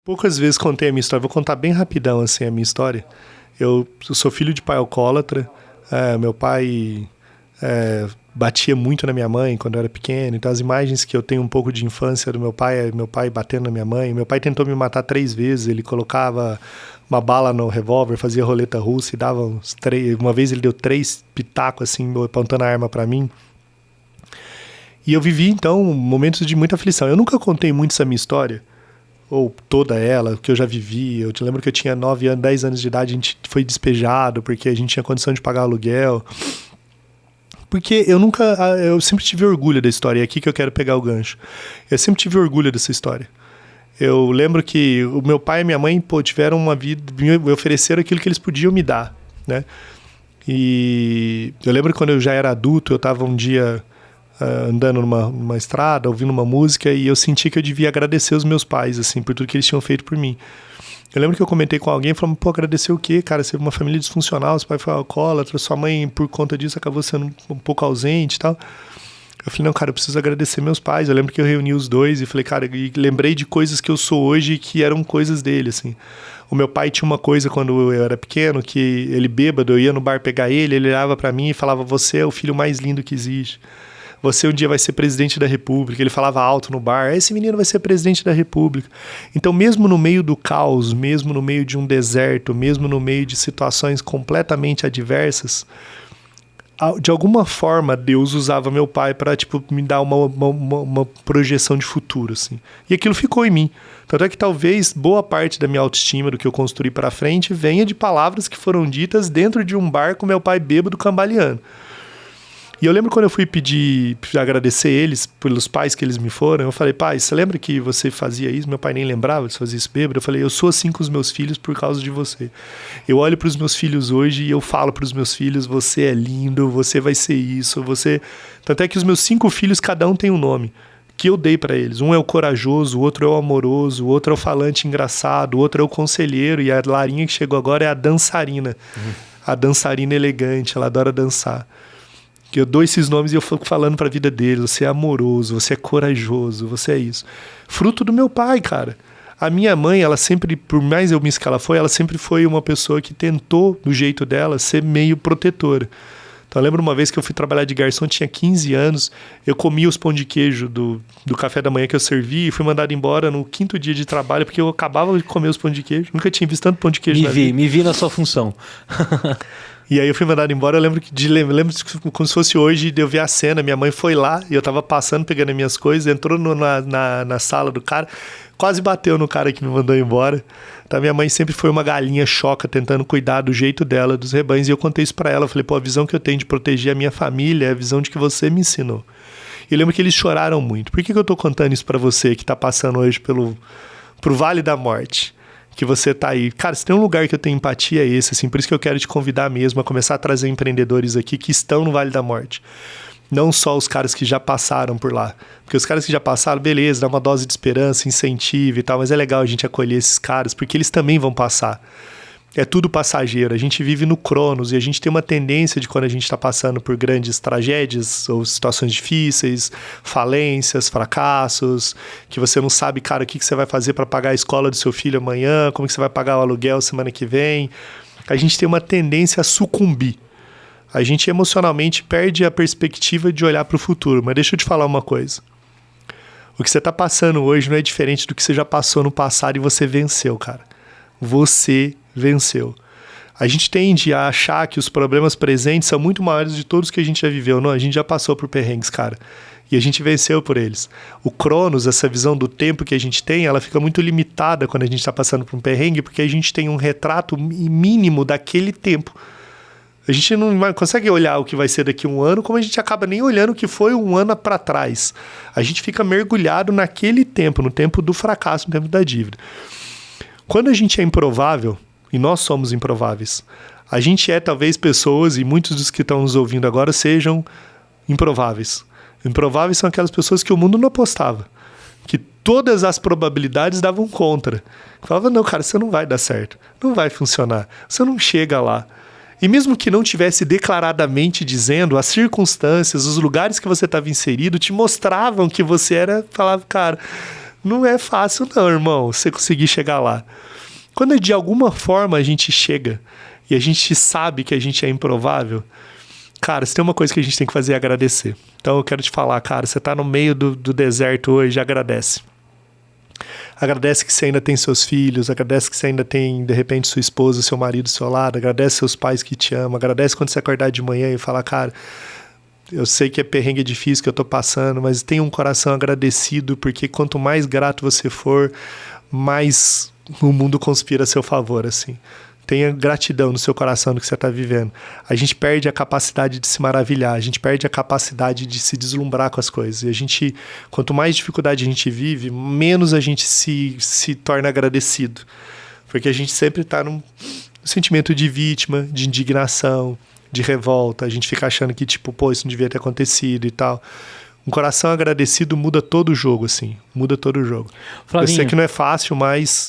Poucas vezes contei a minha história, vou contar bem rapidão assim a minha história. Eu sou filho de pai alcoólatra, meu pai batia muito na minha mãe quando eu era pequeno, então as imagens que eu tenho um pouco de infância do meu pai é meu pai batendo na minha mãe. Meu pai tentou me matar 3 vezes, ele colocava uma bala no revólver, fazia roleta russa e dava uns 3... Uma vez ele deu 3 pitacos assim, apontando a arma pra mim. E eu vivi então momentos de muita aflição. Eu nunca contei muito essa minha história, ou toda ela, que eu já vivi. Eu te lembro que eu tinha 9 anos, 10 anos de idade, a gente foi despejado porque a gente tinha condição de pagar aluguel. Porque eu sempre tive orgulho da história, e é aqui que eu quero pegar o gancho. Eu sempre tive orgulho dessa história. Eu lembro que o meu pai e minha mãe, tiveram uma vida, me ofereceram aquilo que eles podiam me dar, né? E eu lembro que quando eu já era adulto, eu estava um dia andando numa estrada, ouvindo uma música, e eu senti que eu devia agradecer os meus pais, assim, por tudo que eles tinham feito por mim. Eu lembro que eu comentei com alguém, falando, agradecer o quê, cara? Você é uma família disfuncional, seu pai foi alcoólatra, sua mãe, por conta disso, acabou sendo um pouco ausente e tal. Eu falei, não, cara, eu preciso agradecer meus pais. Eu lembro que eu reuni os dois e falei, cara, e lembrei de coisas que eu sou hoje que eram coisas dele, assim. O meu pai tinha uma coisa quando eu era pequeno, que ele bêbado, eu ia no bar pegar ele olhava pra mim e falava, você é o filho mais lindo que existe. Você um dia vai ser presidente da República. Ele falava alto no bar, esse menino vai ser presidente da República. Então, mesmo no meio do caos, mesmo no meio de um deserto, mesmo no meio de situações completamente adversas, de alguma forma, Deus usava meu pai para me dar uma projeção de futuro, assim. E aquilo ficou em mim. Tanto é que talvez boa parte da minha autoestima, do que eu construí para frente, venha de palavras que foram ditas dentro de um bar com meu pai bêbado cambaleando. E eu lembro quando eu fui agradecer eles pelos pais que eles me foram, eu falei, pai, você lembra que você fazia isso? Meu pai nem lembrava de fazer isso bêbado. Eu falei, eu sou assim com os meus filhos por causa de você. Eu olho para os meus filhos hoje e eu falo para os meus filhos, você é lindo, você vai ser isso, você... Tanto é que os meus 5 filhos, cada um tem um nome que eu dei para eles. Um é o corajoso, o outro é o amoroso, o outro é o falante engraçado, o outro é o conselheiro, e a Larinha que chegou agora é a dançarina. A dançarina elegante, ela adora dançar. Que eu dou esses nomes e eu fico falando pra vida deles. Você é amoroso, você é corajoso, você é isso. Fruto do meu pai, cara. A minha mãe, ela sempre, por mais eu que ela sempre foi uma pessoa que tentou, do jeito dela, ser meio protetora. Então eu lembro uma vez que eu fui trabalhar de garçom, tinha 15 anos, eu comi os pão de queijo do café da manhã que eu servi e fui mandado embora no 5º dia de trabalho, porque eu acabava de comer os pão de queijo. Nunca tinha visto tanto pão de queijo Me vi na sua função. E aí eu fui mandado embora, eu lembro como se fosse hoje, de eu ver a cena, minha mãe foi lá, e eu tava passando, pegando as minhas coisas, entrou na sala do cara, quase bateu no cara que me mandou embora. Então minha mãe sempre foi uma galinha choca, tentando cuidar do jeito dela, dos rebanhos, e eu contei isso pra ela, eu falei, a visão que eu tenho de proteger a minha família é a visão de que você me ensinou. E eu lembro que eles choraram muito. Por que eu tô contando isso pra você, que tá passando hoje pro Vale da Morte? Que você tá aí. Cara, se tem um lugar que eu tenho empatia é esse, assim, por isso que eu quero te convidar mesmo a começar a trazer empreendedores aqui que estão no Vale da Morte. Não só os caras que já passaram por lá. Porque os caras que já passaram, beleza, dá uma dose de esperança, incentivo e tal, mas é legal a gente acolher esses caras, porque eles também vão passar. É tudo passageiro, a gente vive no Cronos e a gente tem uma tendência de quando a gente está passando por grandes tragédias ou situações difíceis, falências, fracassos, que você não sabe, cara, o que você vai fazer para pagar a escola do seu filho amanhã, como que você vai pagar o aluguel semana que vem. A gente tem uma tendência a sucumbir. A gente emocionalmente perde a perspectiva de olhar para o futuro. Mas deixa eu te falar uma coisa. O que você está passando hoje não é diferente do que você já passou no passado e você venceu, cara. Você venceu. A gente tende a achar que os problemas presentes são muito maiores de todos que a gente já viveu. Não, a gente já passou por perrengues, cara. E a gente venceu por eles. O Cronos, essa visão do tempo que a gente tem, ela fica muito limitada quando a gente está passando por um perrengue, porque a gente tem um retrato mínimo daquele tempo. A gente não consegue olhar o que vai ser daqui a um ano, como a gente acaba nem olhando o que foi um ano para trás. A gente fica mergulhado naquele tempo, no tempo do fracasso, no tempo da dívida. Quando a gente é improvável, e nós somos improváveis, a gente é talvez pessoas, e muitos dos que estão nos ouvindo agora sejam improváveis. Improváveis são aquelas pessoas que o mundo não apostava, que todas as probabilidades davam contra. Falava, não, cara, você não vai dar certo, não vai funcionar, você não chega lá. E mesmo que não tivesse declaradamente dizendo, as circunstâncias, os lugares que você estava inserido te mostravam que você era, falava, cara, Não é fácil não, irmão, você conseguir chegar lá. Quando de alguma forma a gente chega e a gente sabe que a gente é improvável, cara, se tem uma coisa que a gente tem que fazer é agradecer. Então eu quero te falar, cara, você tá no meio do deserto hoje, agradece. Agradece que você ainda tem seus filhos, agradece que você ainda tem, de repente, sua esposa, seu marido do seu lado, agradece seus pais que te amam, agradece quando você acordar de manhã e falar, cara, eu sei que é perrengue, é difícil que eu tô passando, mas tenha um coração agradecido, porque quanto mais grato você for, mais o mundo conspira a seu favor, assim. Tenha gratidão no seu coração do que você está vivendo. A gente perde a capacidade de se maravilhar, a gente perde a capacidade de se deslumbrar com as coisas. E a gente, quanto mais dificuldade a gente vive, menos a gente se torna agradecido. Porque a gente sempre está num sentimento de vítima, de indignação, de revolta. A gente fica achando que, tipo, pô, isso não devia ter acontecido e tal. Um coração agradecido muda todo o jogo, assim. Muda todo o jogo. Flavinho, eu sei que não é fácil, mas